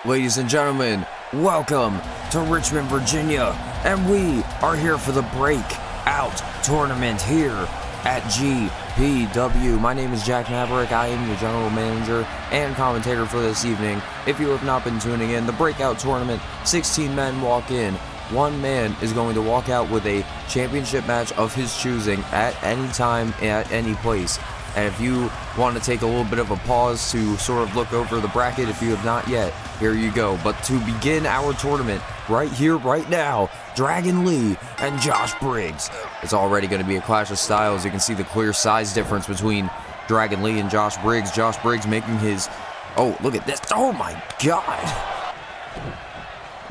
Ladies and gentlemen, welcome to Richmond, Virginia, and we are here for the Breakout tournament here at GPW. My name is Jack Maverick. I am your general manager and commentator for this evening. If you have not been tuning in, the Breakout tournament, 16 men walk in. One man is going to walk out with a championship match of his choosing at any time, at any place. And if you want to take a little bit of a pause to sort of look over the bracket, if you have not yet, here you go. But to begin our tournament, right here, right now, Dragon Lee and Josh Briggs. It's already going to be a clash of styles. You can see the clear size difference between Dragon Lee and Josh Briggs. Josh Briggs making his... Oh, look at this. Oh, my God.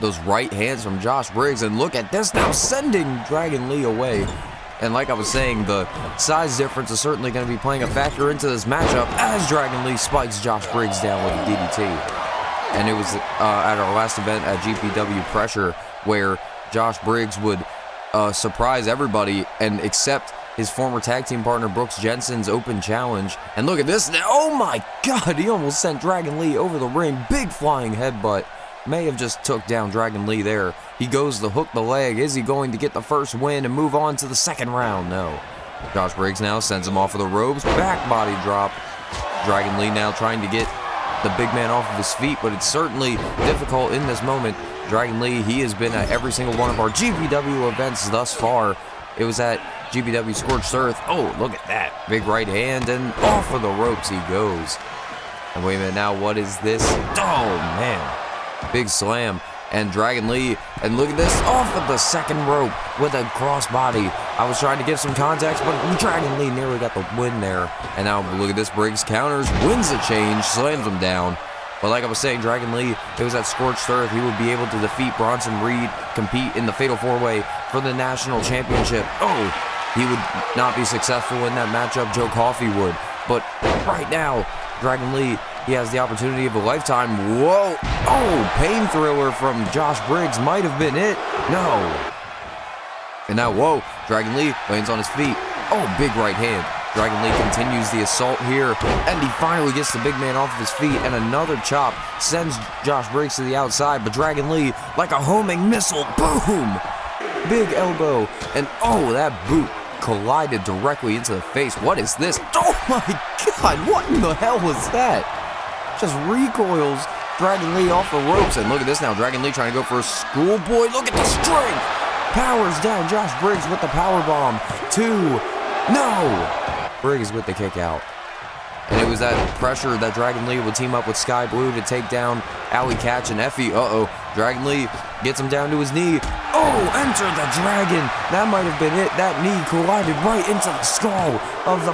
Those right hands from Josh Briggs. And look at this now, sending Dragon Lee away. And like I was saying, the size difference is certainly going to be playing a factor into this matchup as Dragon Lee spikes Josh Briggs down with a DDT. And it was at our last event at GPW Pressure where Josh Briggs would surprise everybody and accept his former tag team partner Brooks Jensen's open challenge. And look at this now. Oh my God, he almost sent Dragon Lee over the ring. Big flying headbutt. May have just took down Dragon Lee there. He goes to hook the leg. Is he going to get the first win and move on to the second round? No. Josh Briggs now sends him off of the ropes. Back body drop. Dragon Lee now trying to get the big man off of his feet, but it's certainly difficult in this moment. Dragon Lee, he has been at every single one of our GPW events thus far. It was at GPW Scorched Earth. Oh, look at that. Big right hand, and off of the ropes he goes. And wait a minute now, what is this? Oh, man. Big slam, and Dragon Lee, and look at this, off of the second rope with a crossbody. I was trying to give some context, but Dragon Lee nearly got the win there. And now look at this, Briggs counters, wins the change, slams him down. But like I was saying, Dragon Lee, it was at Scorched Earth. He would be able to defeat Bronson Reed, compete in the Fatal 4-Way for the National Championship. Oh, he would not be successful in that matchup. Joe Coffey would. But right now, Dragon Lee, he has the opportunity of a lifetime. Whoa! Oh, pain thriller from Josh Briggs might have been it. No. And now, whoa, Dragon Lee lands on his feet. Oh, big right hand. Dragon Lee continues the assault here, and he finally gets the big man off of his feet, and another chop sends Josh Briggs to the outside, but Dragon Lee, like a homing missile, boom! Big elbow, and oh, that boot collided directly into the face. What is this? Oh my God, what in the hell was that? Just recoils Dragon Lee off the ropes, and look at this now, Dragon Lee trying to go for a schoolboy. Look at the strength! Powers down Josh Briggs with the power bomb. 2. No! Briggs with the kick out. And it was that pressure that Dragon Lee would team up with Sky Blue to take down Alley Catch and Effie. Uh-oh. Dragon Lee gets him down to his knee. Oh, enter the dragon. That might have been it. That knee collided right into the skull of the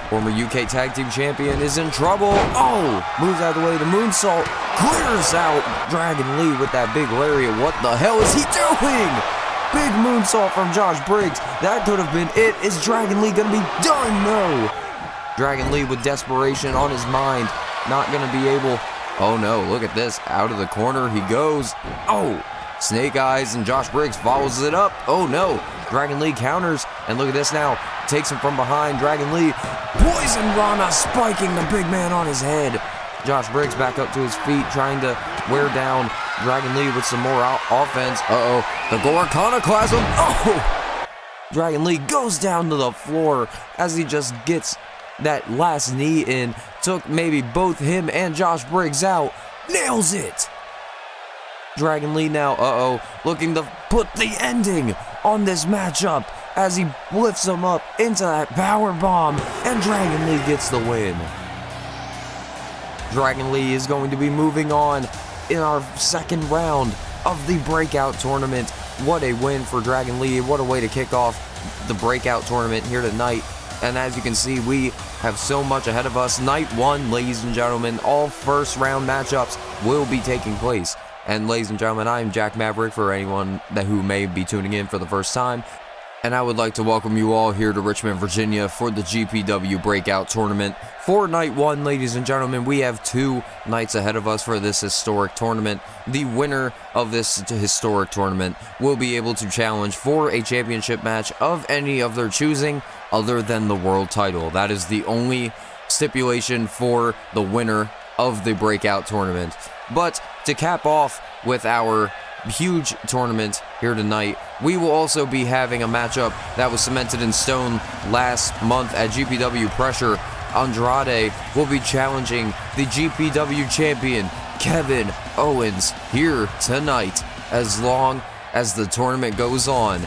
former UK Tag Team Champion is in trouble. Oh, moves out of the way. The moonsault clears out Dragon Lee with that big lariat. What the hell is he doing? Big moonsault from Josh Briggs. That could have been it. Is Dragon Lee going to be done? No. Dragon Lee with desperation on his mind. Not going to be able... Oh no, look at this. Out of the corner he goes. Oh, Snake Eyes, and Josh Briggs follows it up. Oh no, Dragon Lee counters, and look at this now. Takes him from behind. Dragon Lee, Poison Rana spiking the big man on his head. Josh Briggs back up to his feet, trying to wear down Dragon Lee with some more offense. Uh-oh, the Iconoclasm. Oh! Dragon Lee goes down to the floor as he just gets that last knee in. Took maybe both him and Josh Briggs out. Nails it! Dragon Lee now, looking to put the ending on this matchup as he lifts him up into that power bomb, and Dragon Lee gets the win. Dragon Lee is going to be moving on in our second round of the Breakout tournament. What a win for Dragon Lee. What a way to kick off the Breakout tournament here tonight. And as you can see, we have so much ahead of us. Night 1, ladies and gentlemen, all first round matchups will be taking place. And ladies and gentlemen, I am Jack Maverick for anyone who may be tuning in for the first time. And I would like to welcome you all here to Richmond, Virginia for the GPW Breakout Tournament. For Night 1, ladies and gentlemen, we have 2 nights ahead of us for this historic tournament. The winner of this historic tournament will be able to challenge for a championship match of any of their choosing other than the world title. That is the only stipulation for the winner of the Breakout tournament. But to cap off with our huge tournament here tonight, we will also be having a matchup that was cemented in stone last month at GPW Pressure. Andrade will be challenging the GPW champion Kevin Owens here tonight, as long as the tournament goes on.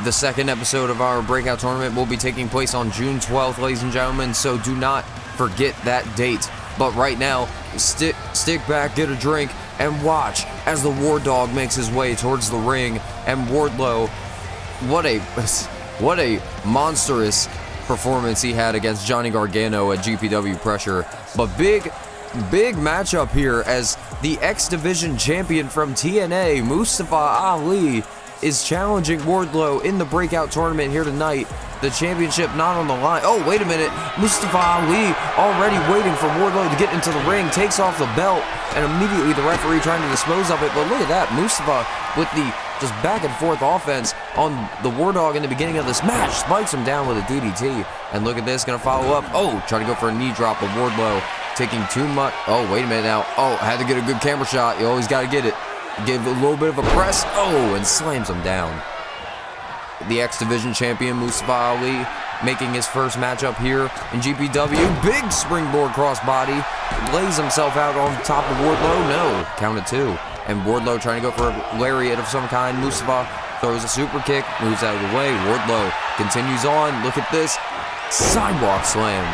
The second episode of our Breakout tournament will be taking place on June 12th, ladies and gentlemen, so do not forget that date. But right now, stick back, get a drink, and watch as the War Dog makes his way towards the ring. And Wardlow, what a monstrous performance he had against Johnny Gargano at GPW Pressure. But big matchup here as the X Division champion from TNA, Mustafa Ali, is challenging Wardlow in the Breakout tournament here tonight. The championship not on the line. Oh, wait a minute. Mustafa Ali already waiting for Wardlow to get into the ring, takes off the belt, and immediately the referee trying to dispose of it. But look at that. Mustafa with the just back and forth offense on the War Dog in the beginning of this match. Spikes him down with a DDT. And look at this, going to follow up. Oh, trying to go for a knee drop of Wardlow. Taking too much. Oh, wait a minute now. Oh, had to get a good camera shot. You always got to get it. Give a little bit of a press. Oh, and slams him down. The X Division champion, Mustafa Ali, making his first matchup here in GPW. Big springboard crossbody. Lays himself out on top of Wardlow. No, count it two. And Wardlow trying to go for a lariat of some kind. Mustafa throws a super kick, moves out of the way. Wardlow continues on. Look at this. Sidewalk slam.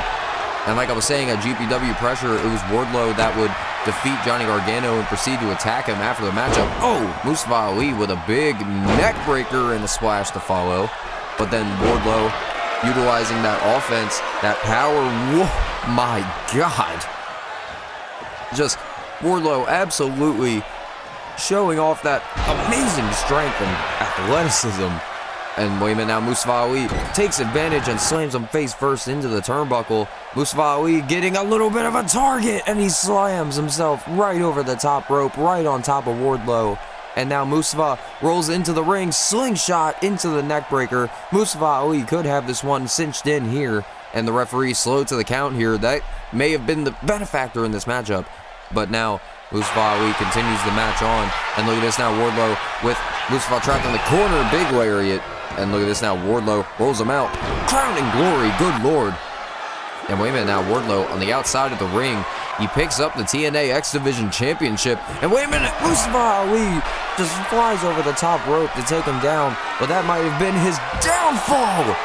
And like I was saying, at GPW Pressure, it was Wardlow that would defeat Johnny Gargano and proceed to attack him after the matchup. Oh, Mustafa Ali with a big neck breaker and a splash to follow. But then Wardlow utilizing that offense, that power. Whoa, my God. Just Wardlow absolutely showing off that amazing strength and athleticism. And wait a minute now, Mustafa Ali takes advantage and slams him face first into the turnbuckle. Mustafa Ali getting a little bit of a target, and he slams himself right over the top rope, right on top of Wardlow. And now Mustafa rolls into the ring, slingshot into the neckbreaker. Mustafa Ali could have this one cinched in here, and the referee slowed to the count here. That may have been the benefactor in this matchup. But now Mustafa Ali continues the match on. And look at this now, Wardlow with Mustafa trapped in the corner, big lariat. And look at this now, Wardlow rolls him out. Crowning glory, good lord. And wait a minute now, Wardlow on the outside of the ring. He picks up the TNA X Division Championship. And wait a minute, Mustafa Ali just flies over the top rope to take him down. But that might have been his downfall,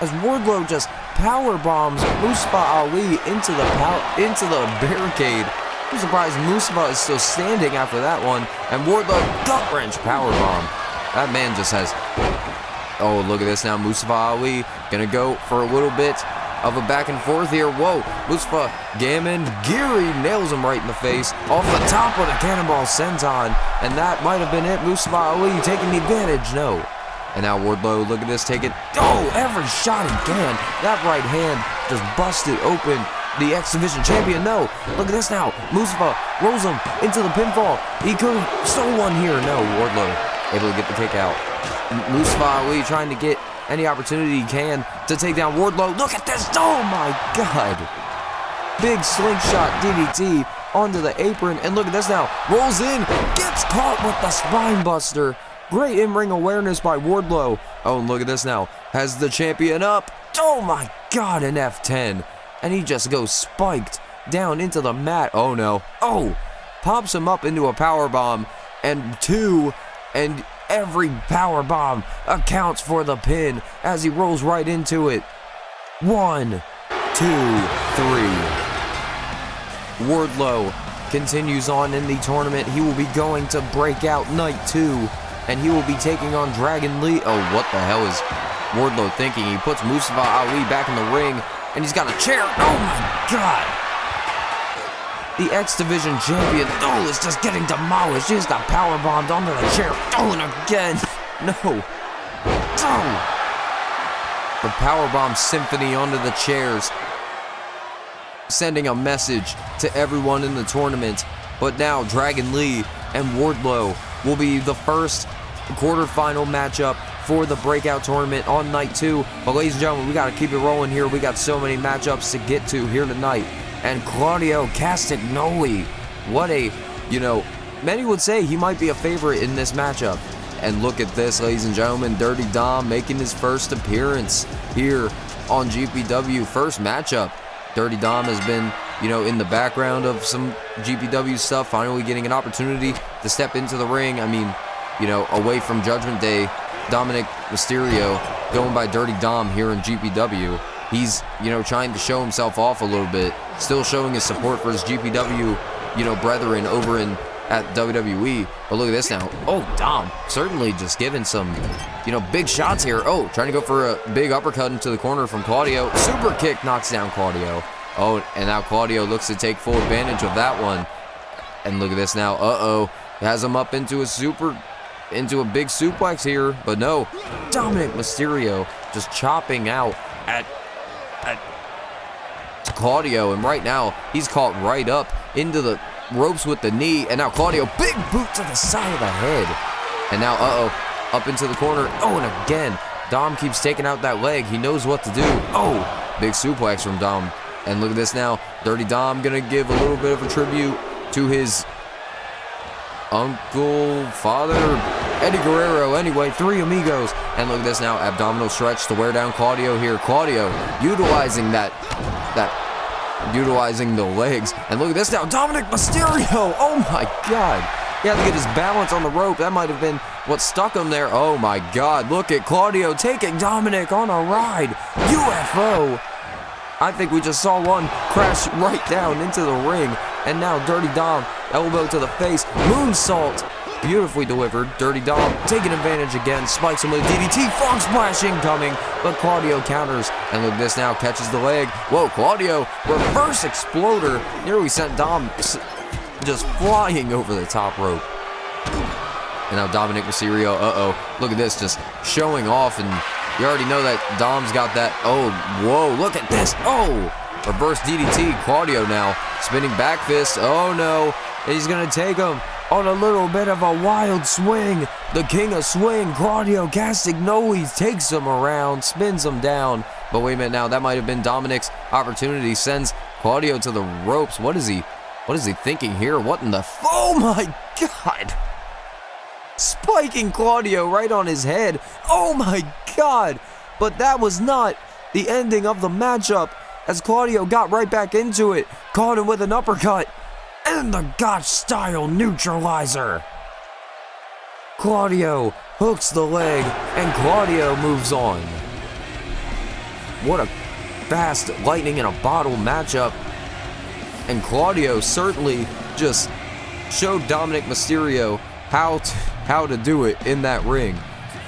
as Wardlow just power bombs Mustafa Ali into the barricade. I'm surprised Mustafa is still standing after that one. And Wardlow gut wrench power bomb. That man just has. Oh, look at this now. Mustafa Ali gonna go for a little bit of a back and forth here. Whoa, Mustafa Gammon Geary nails him right in the face off the top with a cannonball senton, and that might have been it. Mustafa Ali taking the advantage. No. And now Wardlow, look at this, take it. Oh, every shot he can. That right hand just busted open the X Division champion. No, look at this now. Mustafa rolls him into the pinfall. He could have stole one here. No, Wardlow able to get the kick out. Mustafa Ali trying to get any opportunity he can to take down Wardlow. Look at this. Oh my God. Big slingshot DDT onto the apron. And look at this now. Rolls in. Gets caught with the spine buster. Great in-ring awareness by Wardlow. Oh, and look at this now. Has the champion up. Oh my God, an F10. And he just goes spiked down into the mat. Oh no. Oh, pops him up into a powerbomb. And two. And every powerbomb accounts for the pin as he rolls right into it. 1, 2, 3. Wardlow continues on in the tournament. He will be going to Breakout Night 2. And he will be taking on Dragon Lee. Oh, what the hell is Wardlow thinking? He puts Mustafa Ali back in the ring, and he's got a chair. Oh my God. The X Division champion, oh, is just getting demolished. He's got powerbombed onto the chair. Oh, and again. No. Oh. The powerbomb symphony onto the chairs, sending a message to everyone in the tournament. But now Dragon Lee and Wardlow will be the first quarterfinal matchup for the Breakout tournament on night 2. But ladies and gentlemen, we got to keep it rolling here. We got so many matchups to get to here tonight. and Claudio Castagnoli. What a, many would say he might be a favorite in this matchup. And look at this, ladies and gentlemen, Dirty Dom making his first appearance here on GPW. First matchup. Dirty Dom has been, in the background of some GPW stuff, finally getting an opportunity to step into the ring. I mean, away from Judgment Day, Dominic Mysterio going by Dirty Dom here in GPW. He's, trying to show himself off a little bit, still showing his support for his GPW, brethren over at WWE. But look at this now. Oh, Dom certainly just giving some, big shots here. Oh, trying to go for a big uppercut into the corner from Claudio. Super kick knocks down Claudio. Oh, and now Claudio looks to take full advantage of that one. And look at this now. Uh-oh. Has him up into a big suplex here. But no, Dominic Mysterio just chopping out at Claudio. And right now, he's caught right up into the ropes with the knee. And now Claudio, big boot to the side of the head. And now, up into the corner. Oh, and again, Dom keeps taking out that leg. He knows what to do. Oh, big suplex from Dom. And look at this now. Dirty Dom gonna give a little bit of a tribute to his uncle, father, Eddie Guerrero. Anyway, Three Amigos. And look at this now. Abdominal stretch to wear down Claudio here. Claudio utilizing utilizing the legs. And look at this now. Dominic Mysterio. Oh my God. He had to get his balance on the rope. That might have been what stuck him there. Oh my God. Look at Claudio taking Dominic on a ride. UFO. I think we just saw one crash right down into the ring. And now Dirty Dom, elbow to the face, moonsault. Beautifully delivered. Dirty Dom taking advantage again, spikes him with a DDT, frog splash incoming, but Claudio counters. And look at this now, catches the leg. Whoa, Claudio, reverse exploder. Here we sent Dom just flying over the top rope. And now Dominic Mysterio, look at this, just showing off, and you already know that Dom's got that. Oh, whoa, look at this. Oh, reverse DDT. Claudio now spinning back fist. Oh, no. He's going to take him on a little bit of a wild swing. The king of swing, Claudio Castagnoli, takes him around, spins him down. But wait a minute now. That might have been Dominic's opportunity. Sends Claudio to the ropes. What is he thinking here? What in the... Oh, my God. Spiking Claudio right on his head. Oh my God. But that was not the ending of the matchup, as Claudio got right back into it. Caught him with an uppercut. And the Gotch style neutralizer. Claudio hooks the leg, and Claudio moves on. What a fast lightning in a bottle matchup. And Claudio certainly just showed Dominic Mysterio how to do it in that ring.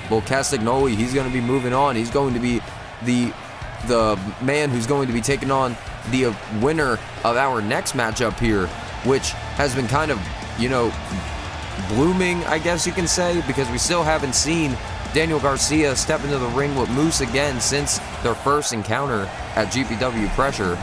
Well, Castagnoli, he's going to be moving on. He's going to be the man who's going to be taking on the winner of our next matchup here, which has been kind of, blooming, I guess you can say, because we still haven't seen Daniel Garcia step into the ring with Moose again since their first encounter at GPW Pressure.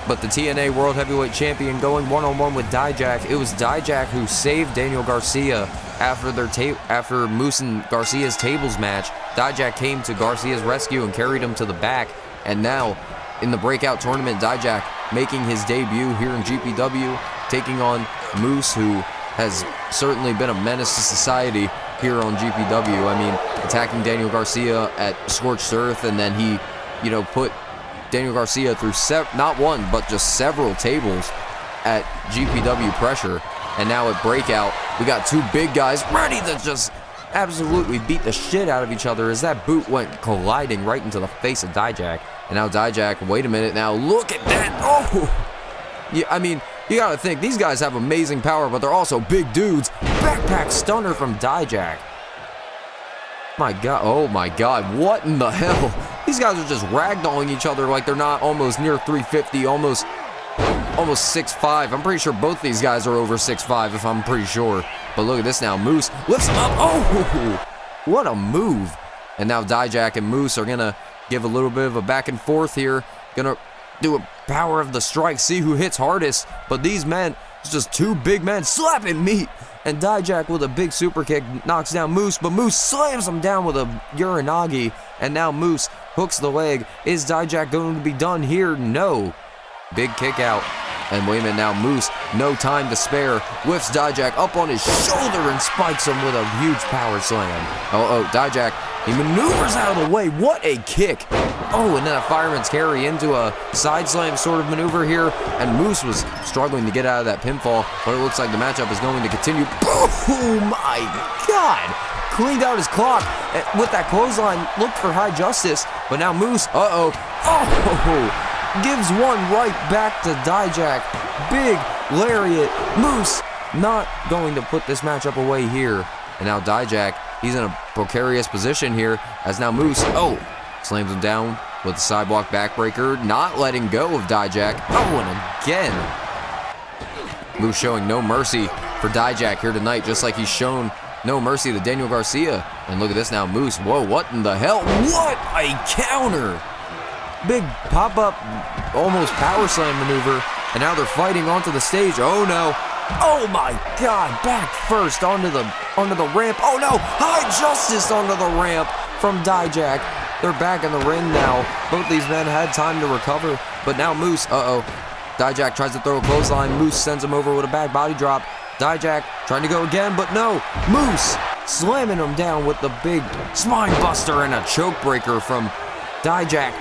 But the TNA World Heavyweight Champion going one-on-one with Dijak. It was Dijak who saved Daniel Garcia after Moose and Garcia's tables match. Dijak came to Garcia's rescue and carried him to the back. And now, in the Breakout tournament, Dijak making his debut here in GPW, taking on Moose, who has certainly been a menace to society here on GPW. I mean, attacking Daniel Garcia at Scorched Earth, and then he, put Daniel Garcia through not one, but just several tables at GPW Pressure. And now at Breakout, we got two big guys ready to just absolutely beat the shit out of each other as that boot went colliding right into the face of Dijak. And now Dijak, wait a minute now, look at that. Oh! Yeah, I mean, you gotta think, these guys have amazing power, but they're also big dudes. Backpack stunner from Dijak. My God, oh my God, what in the hell? These guys are just ragdolling each other like they're not almost near 350, almost 6'5". I'm pretty sure both these guys are over 6'5", if I'm pretty sure. But look at this now, Moose lifts him up. Oh, what a move. And now Dijak and Moose are gonna give a little bit of a back and forth here. Gonna do a power of the strike, see who hits hardest. But these men, it's just two big men slapping meat. And Dijak with a big super kick knocks down Moose, but Moose slams him down with a Uranagi. And now Moose hooks the leg. Is Dijak going to be done here? No. Big kick out. And wait a minute now, Moose, no time to spare. Whiffs Dijak up on his shoulder and spikes him with a huge power slam. Dijak, he maneuvers out of the way. What a kick. Oh, and then a fireman's carry into a side slam sort of maneuver here. And Moose was struggling to get out of that pinfall, but it looks like the matchup is going to continue. Oh my God. Cleaned out his clock with that clothesline. Looked for high justice, but now Moose, gives one right back to Dijak. Big lariat. Moose not going to put this matchup away here. And now Dijak, he's in a precarious position here as now Moose, slams him down with the sidewalk backbreaker, not letting go of Dijak. And again, Moose showing no mercy for Dijak here tonight, just like he's shown no mercy to Daniel Garcia. And look at this now, Moose. Whoa, what in the hell? What a counter! Big pop-up, almost power slam maneuver, and now they're fighting onto the stage. Oh no! Oh my God! Back first onto the ramp. Oh no! High justice onto the ramp from Dijak. They're back in the ring now. Both these men had time to recover, but now Moose. Dijak tries to throw a clothesline. Moose sends him over with a bad body drop. Dijak trying to go again, but no. Moose slamming him down with the big spine buster and a choke breaker from Dijak.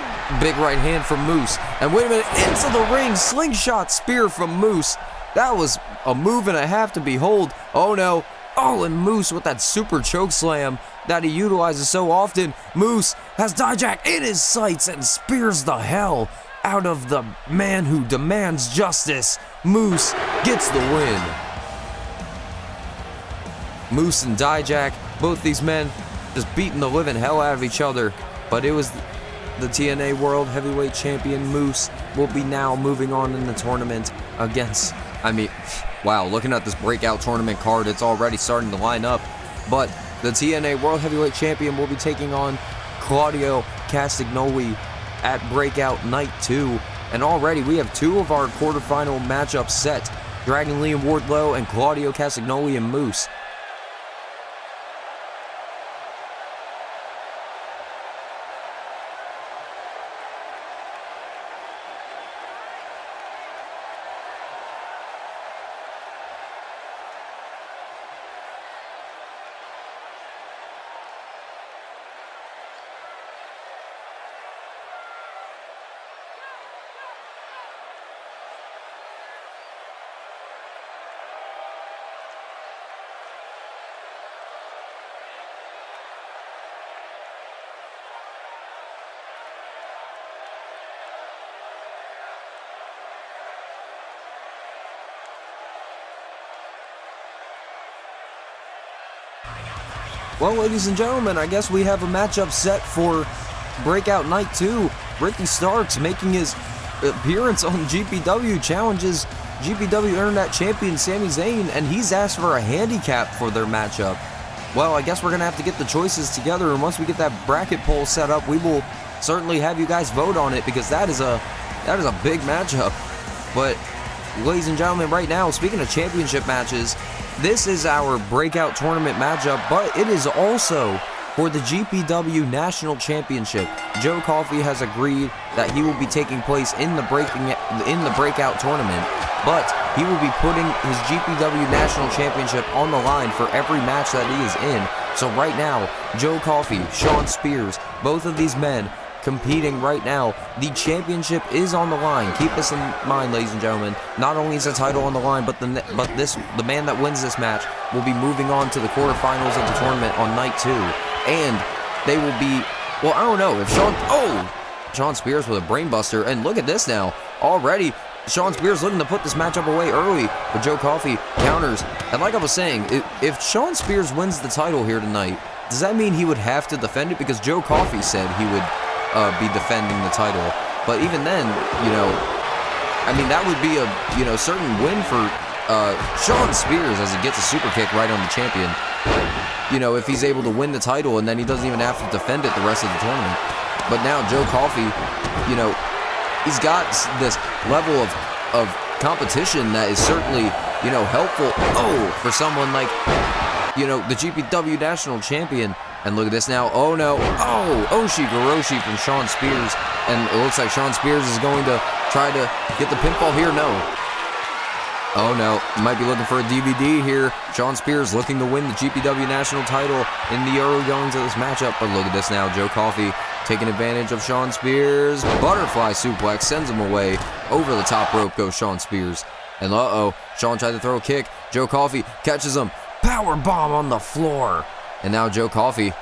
Big right hand from Moose. And wait a minute, into the ring, slingshot spear from Moose. That was a move and a half to behold. Oh no. Oh, and Moose with that super choke slam that he utilizes so often. Moose has Dijak in his sights and spears the hell out of the man who demands justice. Moose gets the win. Moose and Dijak, both these men just beating the living hell out of each other. But it was the TNA World Heavyweight Champion Moose will be now moving on in the tournament against, wow, looking at this Breakout tournament card, it's already starting to line up. But the TNA World Heavyweight Champion will be taking on Claudio Castagnoli at Breakout Night 2. And already we have two of our quarterfinal matchups set. Dragon Lee and Wardlow and Claudio Castagnoli and Moose. Well, ladies and gentlemen, I guess we have a matchup set for Breakout Night 2. Ricky Starks making his appearance on GPW challenges GPW Internet Champion Sami Zayn, and he's asked for a handicap for their matchup. Well, I guess we're going to have to get the choices together, and once we get that bracket poll set up, we will certainly have you guys vote on it, because that is a big matchup. But, ladies and gentlemen, right now, speaking of championship matches, this is our Breakout tournament matchup, but it is also for the GPW National Championship. Joe Coffey has agreed that he will be taking place in the Breakout tournament, but he will be putting his GPW National Championship on the line for every match that he is in. So right now, Joe Coffey, Shawn Spears, both of these men competing right now. The championship is on the line. Keep this in mind, ladies and gentlemen. Not only is the title on the line, but the man that wins this match will be moving on to the quarterfinals of the tournament on night 2. And they will be, well, I don't know if Shawn Spears with a brainbuster, and look at this now. Already, Shawn Spears looking to put this matchup away early, but Joe Coffey counters. And like I was saying, if Shawn Spears wins the title here tonight, does that mean he would have to defend it? Because Joe Coffey said he would be defending the title. But even then, that would be a certain win for Shawn Spears, as he gets a super kick right on the champion. If he's able to win the title, and then he doesn't even have to defend it the rest of the tournament. But now Joe Coffey, he's got this level of competition that is certainly, helpful. For someone like, the GPW National Champion. And look at this now. Oh no. Oshi Goroshi from Shawn Spears. And it looks like Shawn Spears is going to try to get the pinfall here? No. Oh no, might be looking for a DVD here. Shawn Spears looking to win the GPW national title in the early goings of this matchup. But look at this now, Joe Coffey taking advantage of Shawn Spears. Butterfly suplex sends him away. Over the top rope goes Shawn Spears. And Shawn tried to throw a kick. Joe Coffey catches him. Power bomb on the floor. And now Joe Coffey,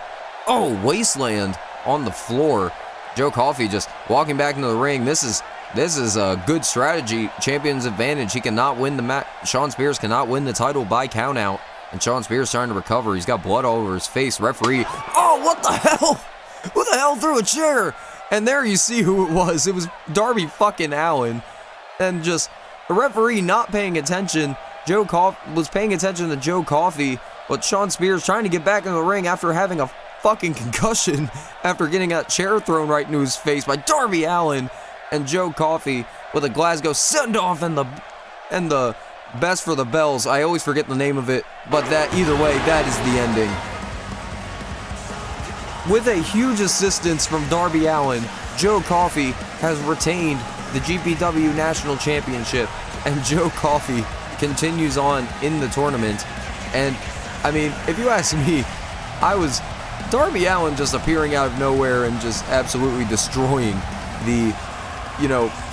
wasteland on the floor. Joe Coffey just walking back into the ring. This is a good strategy. Champion's advantage. He cannot win the match. Shawn Spears cannot win the title by countout. And Shawn Spears trying to recover. He's got blood all over his face. Referee. Oh, what the hell? Who the hell threw a chair? And there you see who it was. It was Darby fucking Allin. And just the referee not paying attention. Joe Coffey was paying attention to Joe Coffey. But Shawn Spears trying to get back in the ring after having a fucking concussion. After getting that chair thrown right into his face by Darby Allin. And Joe Coffey with a Glasgow send-off and the best for the bells. I always forget the name of it, but either way, that is the ending. With a huge assistance from Darby Allin, Joe Coffey has retained the GPW National Championship, and Joe Coffey continues on in the tournament. And I mean, if you ask me, Darby Allin just appearing out of nowhere and just absolutely destroying the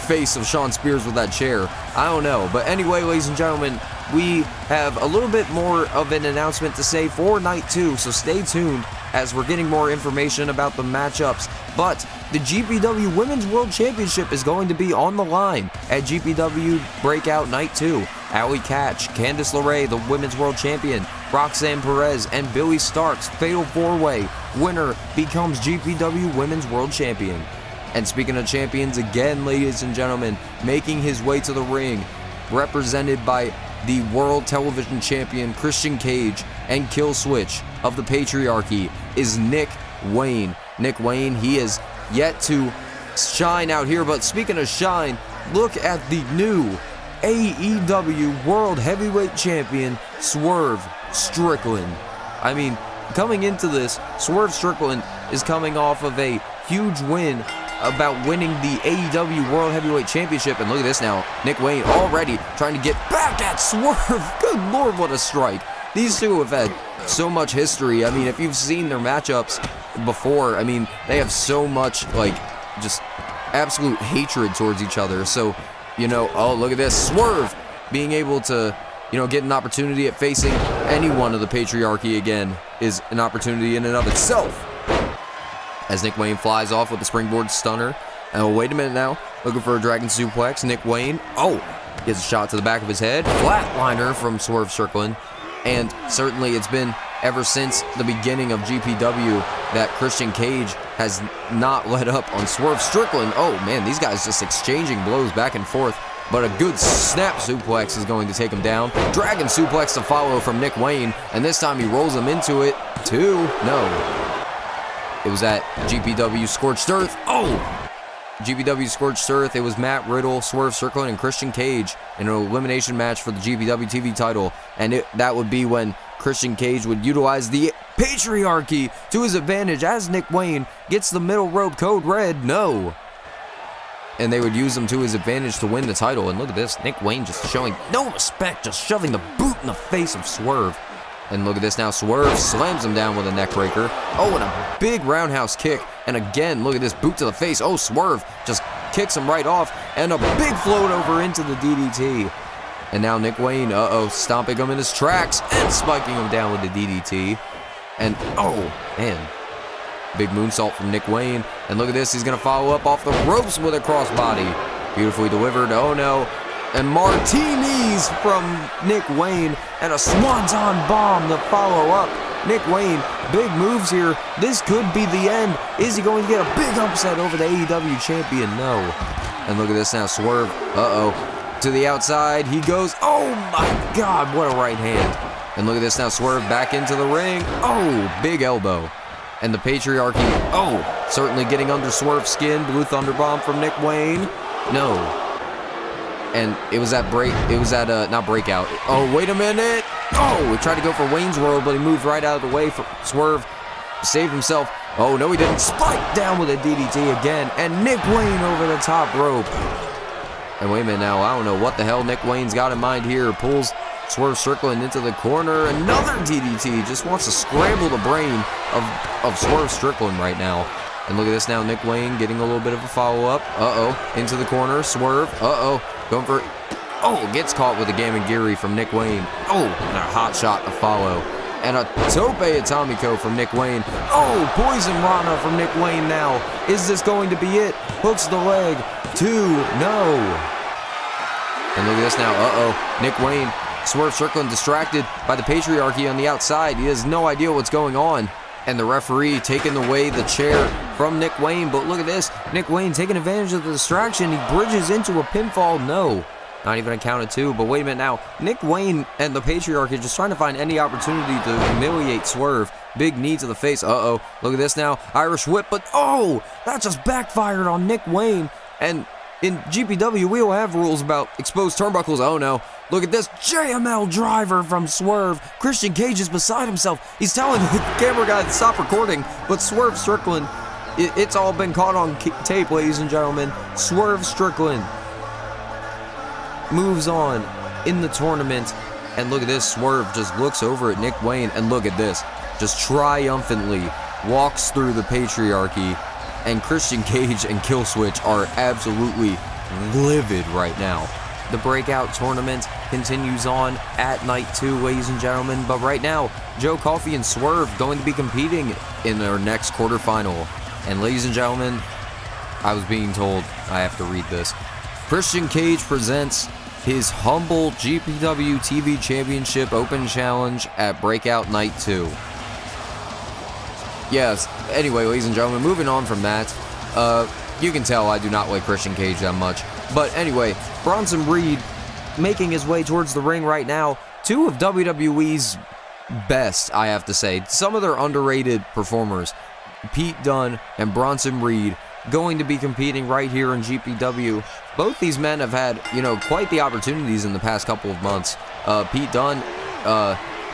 face of Shawn Spears with that chair. I don't know. But anyway, ladies and gentlemen, we have a little bit more of an announcement to say for night 2, so stay tuned as we're getting more information about the matchups. But the GPW Women's World Championship is going to be on the line at GPW Breakout Night 2. Allie Katch, Candice LeRae, the Women's World Champion, Roxanne Perez, and Billy Starks, Fatal 4-Way. Winner becomes GPW Women's World Champion. And speaking of champions again, ladies and gentlemen, making his way to the ring, represented by the World Television Champion Christian Cage and Kill Switch of the Patriarchy, is Nick Wayne. Nick Wayne, he is yet to shine out here, but speaking of shine, look at the new AEW World Heavyweight Champion, Swerve Strickland. I mean, coming into this, Swerve Strickland is coming off of a huge win about winning the AEW World Heavyweight Championship. And look at this now, Nick Wayne already trying to get back at Swerve. Good Lord, what a strike. These two have had so much history. I mean, if you've seen their matchups before, I mean, they have so much, just absolute hatred towards each other. So, look at this. Swerve being able to, get an opportunity at facing any one of the Patriarchy again is an opportunity in and of itself. As Nick Wayne flies off with the springboard stunner. And wait a minute now. Looking for a dragon suplex. Nick Wayne, gets a shot to the back of his head. Flatliner from Swerve Strickland. And certainly it's been ever since the beginning of GPW that Christian Cage has not let up on Swerve Strickland. Oh man, these guys just exchanging blows back and forth. But a good snap suplex is going to take him down. Dragon suplex to follow from Nick Wayne. And this time he rolls him into it. No. It was at GPW Scorched Earth. GPW Scorched Earth. It was Matt Riddle, Swerve Strickland, and Christian Cage in an elimination match for the GPW TV title. And that would be when Christian Cage would utilize the Patriarchy to his advantage as Nick Wayne gets the middle rope code red. No. And they would use him to his advantage to win the title. And look at this. Nick Wayne just showing no respect, just shoving the boot in the face of Swerve. And look at this now, Swerve slams him down with a neck breaker. And a big roundhouse kick. And again, look at this boot to the face. Swerve just kicks him right off. And a big float over into the DDT. And now Nick Wayne, stomping him in his tracks and spiking him down with the DDT. And, man, big moonsault from Nick Wayne. And look at this, he's going to follow up off the ropes with a crossbody. Beautifully delivered, no. And martinis from Nick Wayne, and a swanton bomb to follow up. Nick Wayne, big moves here. This could be the end. Is he going to get a big upset over the AEW champion? No. And look at this now, Swerve. To the outside, he goes. Oh my God, what a right hand. And look at this now, Swerve back into the ring. Big elbow. And the Patriarchy, certainly getting under Swerve's skin. Blue Thunder Bomb from Nick Wayne. No. And it was not Breakout. Wait a minute. He tried to go for Wayne's World, but he moved right out of the way. Swerve saved himself. No, he didn't. Spike down with a DDT again. And Nick Wayne over the top rope. And wait a minute now, I don't know what the hell Nick Wayne's got in mind here. Pulls Swerve Strickland into the corner. Another DDT. Just wants to scramble the brain of Swerve Strickland right now. And look at this now, Nick Wayne getting a little bit of a follow-up. Into the corner, Swerve. Going for... Oh, gets caught with a Gamagiri from Nick Wayne. Oh, and a hot shot to follow. And a Tope Atomico from Nick Wayne. Oh, Poison Rana from Nick Wayne now. Is this going to be it? Hooks the leg. 2, no. And look at this now, Nick Wayne, Swerve Strickland distracted by the Patriarchy on the outside. He has no idea what's going on. And the referee taking away the chair from Nick Wayne. But look at this, Nick Wayne taking advantage of the distraction. He bridges into a pinfall. No, not even a count of 2. But wait a minute now, Nick Wayne and the Patriarchy just trying to find any opportunity to humiliate Swerve. Big knee to the face. Look at this now, Irish whip. But that just backfired on Nick Wayne. And in GPW, we don't have rules about exposed turnbuckles. Oh no. Look at this JML driver from Swerve. Christian Cage is beside himself. He's telling the camera guy to stop recording, but Swerve Strickland, it's all been caught on tape, ladies and gentlemen. Swerve Strickland moves on in the tournament. And look at this, Swerve just looks over at Nick Wayne, and look at this, just triumphantly walks through the Patriarchy. And Christian Cage and Killswitch are absolutely livid right now. The Breakout tournament continues on at night 2, ladies and gentlemen. But right now, Joe Coffey and Swerve going to be competing in their next quarterfinal. And ladies and gentlemen, I was being told I have to read this. Christian Cage presents his humble GPW TV Championship Open Challenge at Breakout Night 2. Yes, anyway, ladies and gentlemen, moving on from that, you can tell I do not like Christian Cage that much. But anyway, Bronson Reed making his way towards the ring right now. 2 of WWE's best, I have to say. Some of their underrated performers, Pete Dunne and Bronson Reed, going to be competing right here in GPW. Both these men have had, quite the opportunities in the past couple of months. Pete Dunne,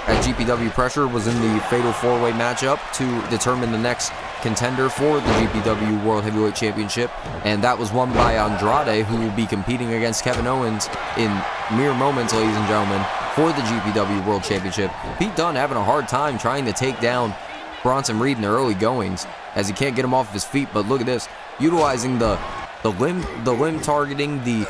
at GPW Pressure, was in the Fatal 4-Way matchup to determine the next contender for the GPW World Heavyweight Championship, and that was won by Andrade, who will be competing against Kevin Owens in mere moments, ladies and gentlemen, for the GPW World Championship. Pete Dunne having a hard time trying to take down Bronson Reed in the early goings, as he can't get him off of his feet. But look at this, utilizing the limb targeting, the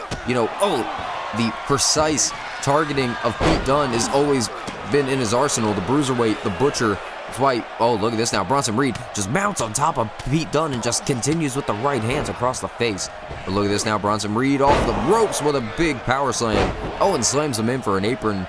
precise targeting of Pete Dunne has always been in his arsenal. The Bruiserweight, the Butcher. That's why, look at this now. Bronson Reed just mounts on top of Pete Dunne and just continues with the right hands across the face. But look at this now. Bronson Reed off the ropes with a big power slam. Owen slams him in for an apron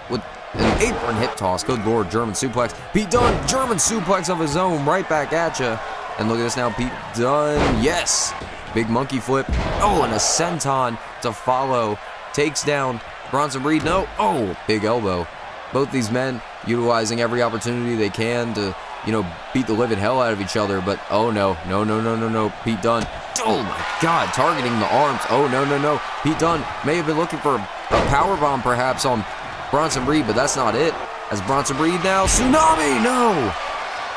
with an apron hip toss. Good Lord, German suplex. Pete Dunne, German suplex of his own, right back at you. And look at this now. Pete Dunne, yes. Big monkey flip. And a senton to follow. Takes down Bronson Reed. No. Big elbow. Both these men utilizing every opportunity they can to, beat the living hell out of each other. But, no. Pete Dunne, oh my God, targeting the arms. No. Pete Dunne may have been looking for a powerbomb perhaps on Bronson Reed, but that's not it. As Bronson Reed now, tsunami, no!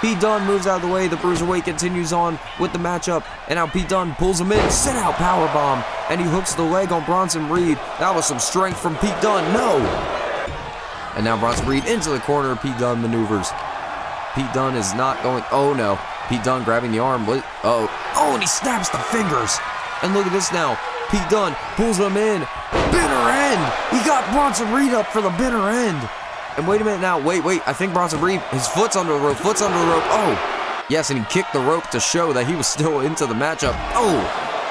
Pete Dunne moves out of the way. The Bruiserweight continues on with the matchup. And now Pete Dunne pulls him in, sit out powerbomb. And he hooks the leg on Bronson Reed. That was some strength from Pete Dunne, no! And now Bronson Reed into the corner. Pete Dunne maneuvers. Pete Dunne is not going. Oh no. Pete Dunne grabbing the arm. And he snaps the fingers. And look at this now. Pete Dunne pulls him in. Bitter end. He got Bronson Reed up for the bitter end. And wait a minute now. Wait. I think Bronson Reed, his foot's under the rope. Yes, and he kicked the rope to show that he was still into the matchup.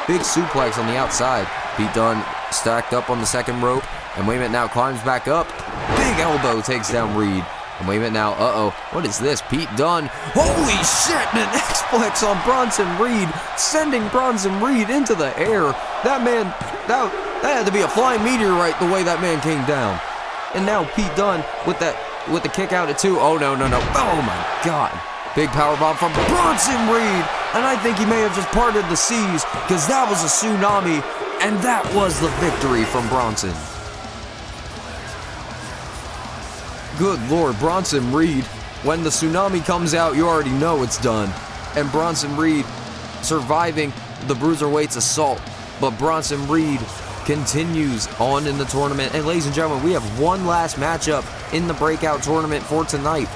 Big suplex on the outside. Pete Dunne stacked up on the second rope. And wait a minute now, climbs back up. Big elbow takes down Reed. And wait a minute now, what is this? Pete Dunne, holy shit, an X-Plex on Bronson Reed, sending Bronson Reed into the air. That man, that had to be a flying meteorite the way that man came down. And now Pete Dunne with the kick out at 2. Oh no. Oh my God. Big powerbomb from Bronson Reed. And I think he may have just parted the seas, because that was a tsunami, and that was the victory from Bronson. Good Lord, Bronson Reed, when the tsunami comes out, you already know it's done. And Bronson Reed surviving the Bruiserweight's assault, but Bronson Reed continues on in the tournament. And ladies and gentlemen, we have one last matchup in the Breakout tournament for tonight.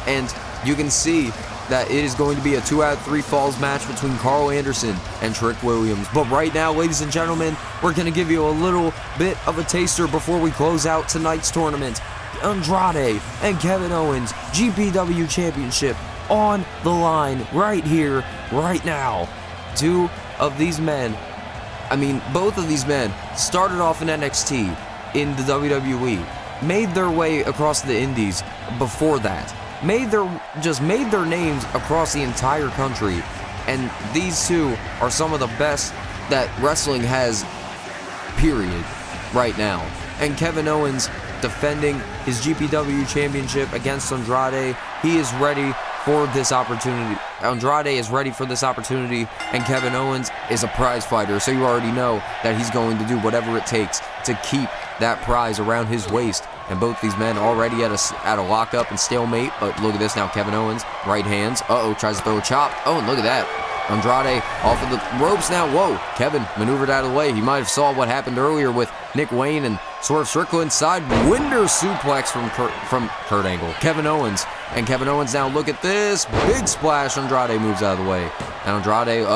And you can see that it is going to be a 2 out of 3 falls match between Karl Anderson and Trick Williams. But right now, ladies and gentlemen, we're going to give you a little bit of a taster before we close out tonight's tournament. Andrade and Kevin Owens, GPW Championship on the line right here, right now. Two of these men, both of these men started off in NXT in the WWE, made their way across the Indies before that, made their names across the entire country, and these two are some of the best that wrestling has, period, right now. And Kevin Owens defending his GPW championship against Andrade. He is ready for this opportunity. Andrade is ready for this opportunity, and Kevin Owens is a prize fighter, so you already know that he's going to do whatever it takes to keep that prize around his waist. And both these men already at a lockup and stalemate, but look at this now. Kevin Owens, right hands, tries to throw a chop. Oh, and look at that. Andrade off of the ropes now. Whoa, Kevin maneuvered out of the way. He might have saw what happened earlier with Nick Wayne and Swerve Strickland. Sidewinder suplex from Kurt Angle. Kevin Owens. And Kevin Owens now, look at this. Big splash. Andrade moves out of the way. And Andrade,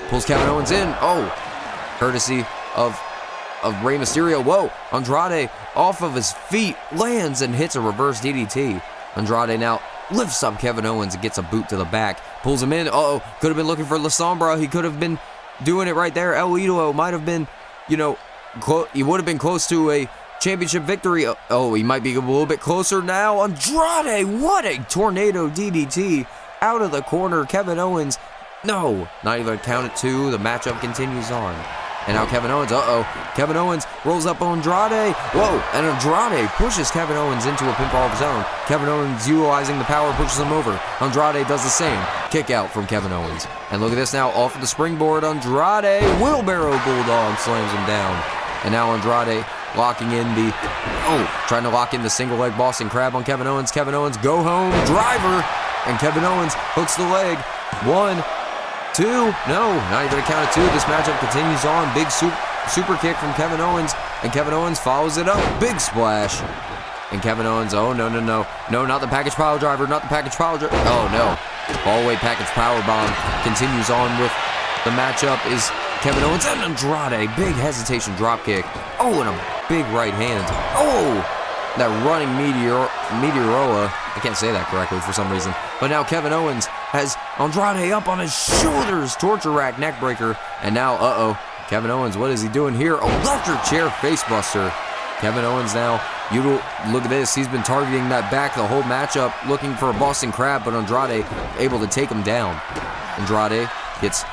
pulls Kevin Owens in. Oh, courtesy of Rey Mysterio. Whoa, Andrade off of his feet, lands and hits a reverse DDT. Andrade now lifts up Kevin Owens and gets a boot to the back. Pulls him in. Could have been looking for La Sombra. He could have been doing it right there. El Idolo might have been, he would have been close to a championship victory. He might be a little bit closer now. Andrade, what a tornado DDT out of the corner. Kevin Owens, no, not even count it 2. The matchup continues on. And now Kevin Owens, Kevin Owens rolls up on Andrade. Whoa, and Andrade pushes Kevin Owens into a pinfall of his own. Kevin Owens utilizing the power, pushes him over. Andrade does the same. Kick out from Kevin Owens. And look at this now, off of the springboard. Andrade, wheelbarrow bulldog, slams him down. And now Andrade locking in trying to lock in the single leg Boston Crab on Kevin Owens. Kevin Owens, go home, driver. And Kevin Owens hooks the leg. 1, 2, no, not even a count of 2. This matchup continues on. Big super kick from Kevin Owens, and Kevin Owens follows it up. Big splash. And Kevin Owens, no, not the package pile driver, not the package pile driver. Oh, no. All the way package power bomb continues on with the matchup is Kevin Owens and Andrade. Big hesitation drop kick. And a big right hand. That running Meteorola. I can't say that correctly for some reason. But now Kevin Owens has Andrade up on his shoulders. Torture rack neck breaker. And now, Kevin Owens, what is he doing here? Electric chair face buster. Kevin Owens now, look at this. He's been targeting that back the whole matchup, looking for a Boston Crab, but Andrade able to take him down. Andrade gets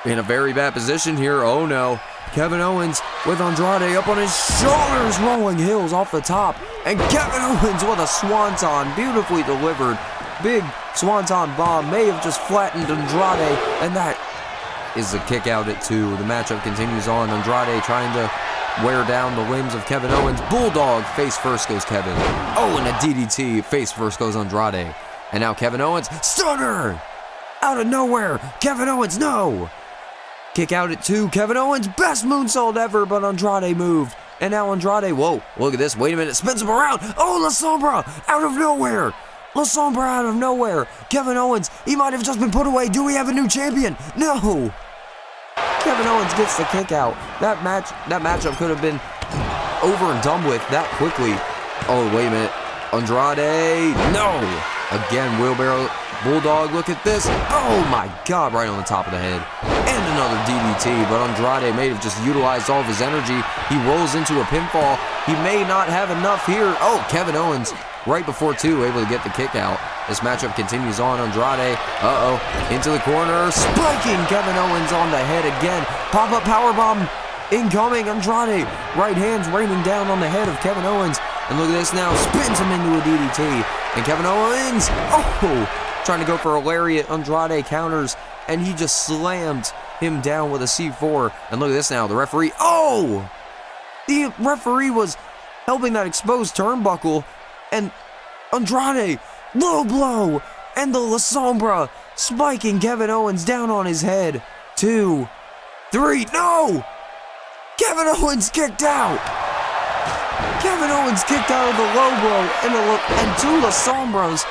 in a very bad position here. Oh no. Kevin Owens with Andrade up on his shoulders, rolling hills off the top. And Kevin Owens with a swanton, beautifully delivered. Big swanton bomb, may have just flattened Andrade, and that is the kick out at 2. The matchup continues on. Andrade trying to wear down the limbs of Kevin Owens. Bulldog, face first goes Kevin. And a DDT, face first goes Andrade. And now Kevin Owens, stunner! Out of nowhere, Kevin Owens, no! Kick out at 2. Kevin Owens, best moonsault ever, but Andrade moved. And now Andrade, whoa, look at this. Wait a minute, spins him around. La Sombra out of nowhere. La Sombra out of nowhere. Kevin Owens, he might have just been put away. Do we have a new champion? No. Kevin Owens gets the kick out. That matchup could have been over and done with that quickly. Wait a minute. Andrade, no. Again, wheelbarrow bulldog, look at this. Oh my God, right on the top of the head. And another DDT, but Andrade may have just utilized all of his energy. He rolls into a pinfall. He may not have enough here. Kevin Owens, right before 2, able to get the kick out. This matchup continues on. Andrade, into the corner, spiking Kevin Owens on the head again. Pop-up powerbomb incoming. Andrade, right hands raining down on the head of Kevin Owens. And look at this now, spins him into a DDT. And Kevin Owens, trying to go for a lariat. Andrade counters, and he just slammed him down with a C4. And look at this now, the referee, the referee was helping that exposed turnbuckle, and Andrade, low blow, and the La Sombra, spiking Kevin Owens down on his head. 2, 3, no! Kevin Owens kicked out. Kevin Owens kicked out of the low blow and two La Sombras,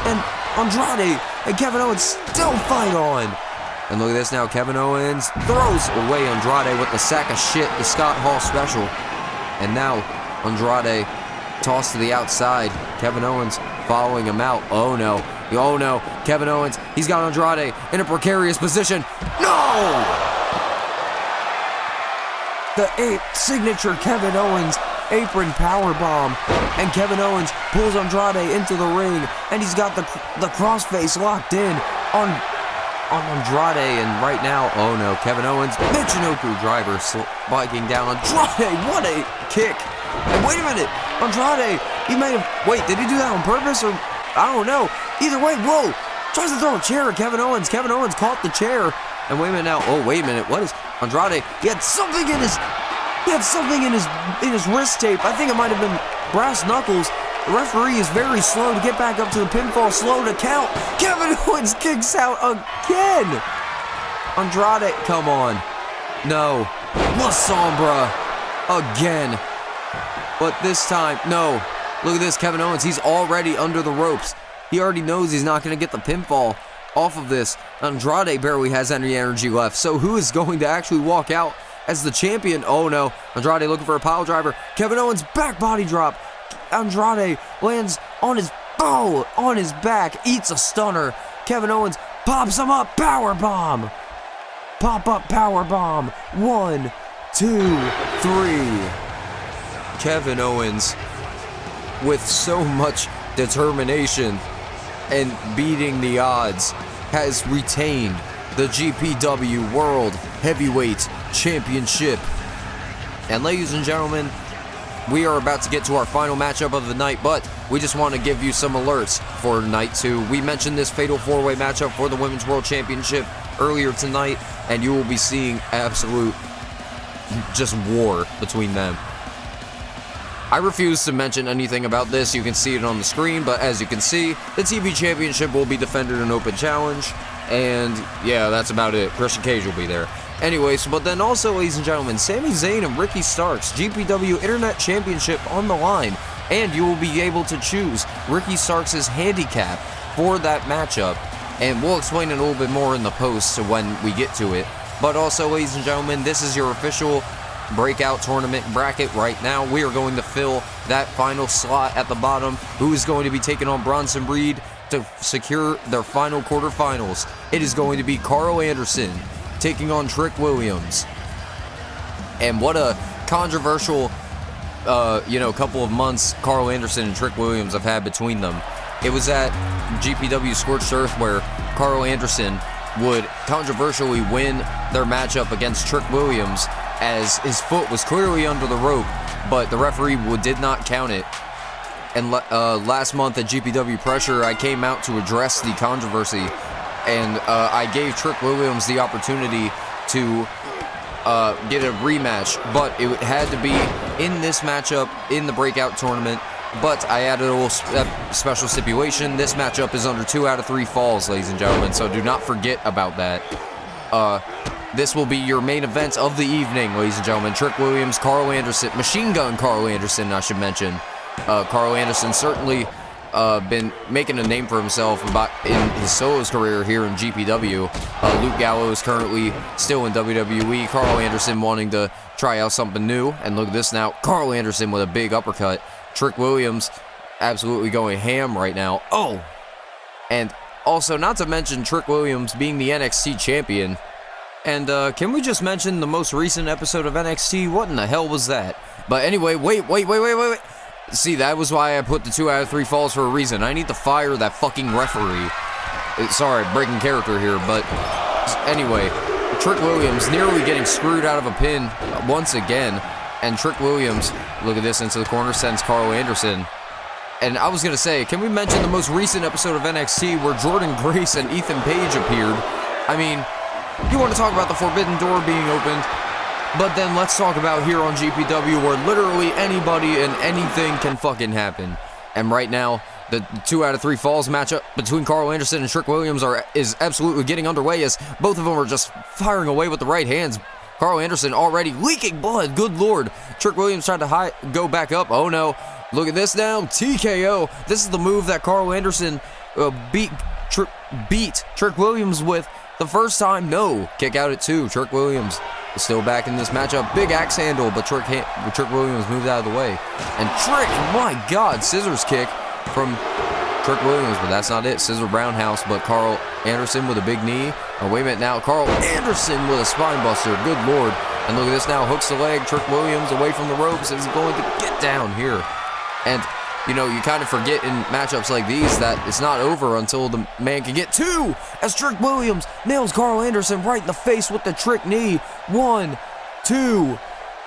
and Andrade and Kevin Owens still fight on. And look at this now, Kevin Owens throws away Andrade with the sack of shit, the Scott Hall special. And now Andrade tossed to the outside. Kevin Owens following him out. Oh no, Kevin Owens, he's got Andrade in a precarious position. No! The signature Kevin Owens apron powerbomb, and Kevin Owens pulls Andrade into the ring, and he's got the crossface locked in on Andrade, and right now, oh no, Kevin Owens, Michinoku driver spiking down Andrade. What a kick! And wait a minute, Andrade, he may have, wait, did he do that on purpose, or I don't know. Either way, whoa, tries to throw a chair at Kevin Owens. Kevin Owens caught the chair, and wait a minute now, oh wait a minute, what is Andrade? He had something in his wrist tape. I think it might have been brass knuckles. The referee is very slow to get back up to the pinfall, slow to count. Kevin Owens kicks out again. Andrade, come on. No. La Sombra again. But this time, no. Look at this, Kevin Owens. He's already under the ropes. He already knows he's not going to get the pinfall off of this. Andrade barely has any energy left. So who is going to actually walk out as the champion? Oh no. Andrade looking for a pile driver. Kevin Owens back body drop. Andrade lands on his back, eats a stunner. Kevin Owens pops him up, power bomb. Pop up power bomb. 1, 2, 3. Kevin Owens, with so much determination and beating the odds, has retained the GPW World Heavyweight Championship. And ladies and gentlemen, we are about to get to our final matchup of the night, but we just want to give you some alerts for night 2. We mentioned this fatal 4-way matchup for the Women's World Championship earlier tonight, and you will be seeing absolute just war between them. I refuse to mention anything about this. You can see it on the screen, but as you can see, the TV Championship will be defended in open challenge, and yeah, that's about it. Christian Cage will be there. Anyways, but then also, ladies and gentlemen, Sami Zayn and Ricky Starks, GPW Internet Championship on the line, and you will be able to choose Ricky Starks' handicap for that matchup, and we'll explain it a little bit more in the post when we get to it. But also, ladies and gentlemen, this is your official Breakout tournament bracket right now. We are going to fill that final slot at the bottom. Who is going to be taking on Bronson Reed to secure their final quarterfinals? It is going to be Karl Anderson taking on Trick Williams. And what a controversial couple of months Karl Anderson and Trick Williams have had between them. It was at GPW Scorched Earth where Karl Anderson would controversially win their matchup against Trick Williams, as his foot was clearly under the rope, but the referee did not count it. And last month at GPW Pressure, I came out to address the controversy, and I gave Trick Williams the opportunity to get a rematch, but it had to be in this matchup in the Breakout tournament. But I added a little special stipulation. This matchup is under 2 out of 3 falls, ladies and gentlemen, so do not forget about that. This will be your main event of the evening, ladies and gentlemen. Trick Williams, Karl Anderson, Machine Gun Karl Anderson, I should mention. Karl Anderson certainly been making a name for himself in his solos career here in GPW. Luke Gallows currently still in WWE. Karl Anderson wanting to try out something new. And look at this now. Karl Anderson with a big uppercut. Trick Williams absolutely going ham right now. Oh! And also, not to mention Trick Williams being the NXT champion. And can we just mention the most recent episode of NXT? What in the hell was that? But anyway, wait. See, that was why I put the 2 out of 3 falls for a reason. I need to fire that fucking referee. Sorry, breaking character here, but anyway, Trick Williams nearly getting screwed out of a pin once again. And Trick Williams, look at this, into the corner, sends Karl Anderson. And I was going to say, can we mention the most recent episode of NXT where Jordan Grace and Ethan Page appeared? I mean, you want to talk about the forbidden door being opened, but then let's talk about here on GPW where literally anybody and anything can fucking happen. And right now, the 2 out of 3 falls matchup between Karl Anderson and Trick Williams is absolutely getting underway, as both of them are just firing away with the right hands. Karl Anderson already leaking blood. Good Lord. Trick Williams tried to go back up. Oh, no. Look at this now. TKO. This is the move that Karl Anderson beat Trick Williams with the first time. No. Kick out at 2. Trick Williams is still back in this matchup. Big axe handle, but Trick Williams moved out of the way. And Trick, my God, scissors kick from Trick Williams, but that's not it. Scissor roundhouse, but Karl Anderson with a big knee. Oh, wait a minute now. Karl Anderson with a spine buster. Good Lord. And look at this now. Hooks the leg. Trick Williams away from the ropes is going to get down here. And, you know, you kind of forget in matchups like these that it's not over until the man can get 2. As Trick Williams nails Karl Anderson right in the face with the trick knee. 1, 2,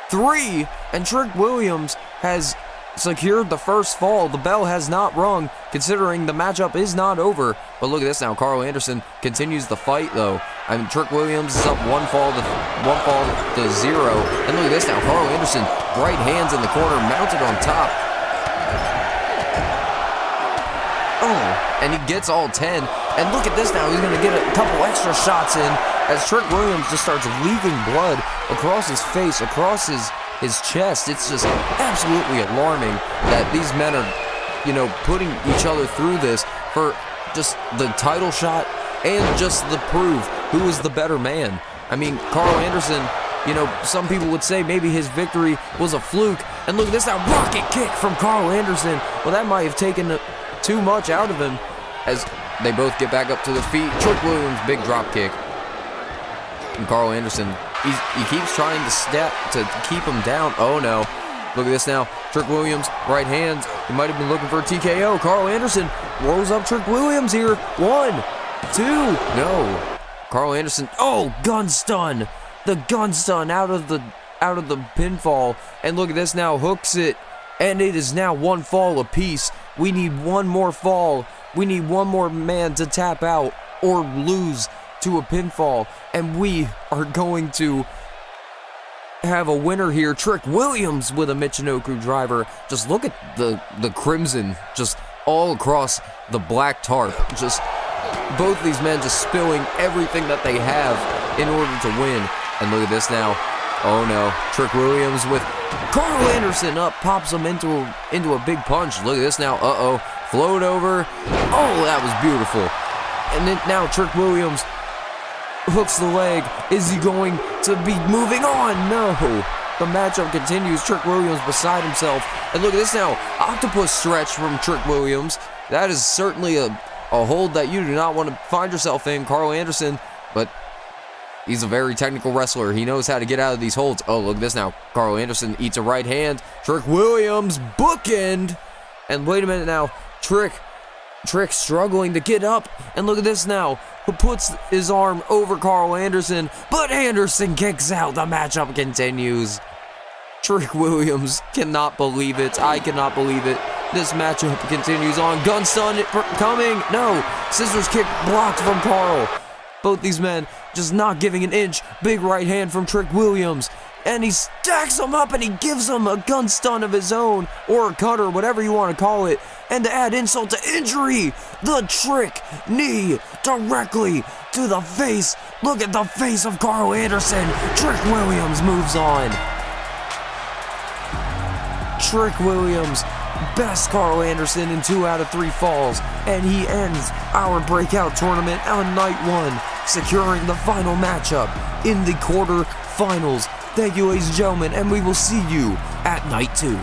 3. And Trick Williams has secured the first fall. The bell has not rung, considering the matchup is not over. But look at this now. Karl Anderson continues the fight, though. I mean, Trick Williams is up 1 fall to 0. And look at this now. Karl Anderson, right hands in the corner, mounted on top. Oh, and he gets all 10. And look at this now. He's going to get a couple extra shots in as Trick Williams just starts leaking blood across his face, across his chest. It's just absolutely alarming that these men are, you know, putting each other through this for just the title shot and just the prove who is the better man. I mean, Karl Anderson, you know, some people would say maybe his victory was a fluke. And look at this, that rocket kick from Karl Anderson. Well, that might have taken too much out of him as they both get back up to their feet. Trick Williams, big drop kick. And Karl Anderson, he keeps trying to step to keep him down. Oh, no. Look at this now. Trick Williams, right hands. He might have been looking for a TKO. Karl Anderson rolls up Trick Williams here. 1, 2. No. Karl Anderson. Oh, gun stun. The gun stun out of the pinfall. And look at this now. Hooks it. And it is now 1 fall apiece. We need 1 more fall. We need 1 more man to tap out or lose to a pinfall. And we are going to have a winner here. Trick Williams with a Michinoku driver. Just look at the crimson just all across the black tarp. Just both these men just spilling everything that they have in order to win. And look at this now. Oh no. Trick Williams with Karl Anderson up, pops him into a big punch. Look at this now. Uh-oh. Float over. Oh, that was beautiful. And then now Trick Williams hooks the leg. Is he going to be moving on? No. The matchup continues. Trick Williams beside himself. And look at this now. Octopus stretch from Trick Williams. That is certainly a hold that you do not want to find yourself in. Karl Anderson, but he's a very technical wrestler. He knows how to get out of these holds. Oh, look at this now. Karl Anderson eats a right hand. Trick Williams bookend. And wait a minute now. Trick struggling to get up. And look at this now. Who puts his arm over Karl Anderson. But Anderson kicks out. The matchup continues. Trick Williams cannot believe it. I cannot believe it. This matchup continues on. Gun stun coming. No. Scissors kick blocked from Karl. Both these men just not giving an inch. Big right hand from Trick Williams. And he stacks him up and he gives him a gun stun of his own. Or a cutter, whatever you want to call it. And to add insult to injury, the trick knee directly to the face. Look at the face of Karl Anderson. Trick Williams moves on. Trick Williams bests Karl Anderson in 2 out of 3 falls, and he ends our breakout tournament on night 1, securing the final matchup in the quarterfinals. Thank you, ladies and gentlemen, and we will see you at night 2.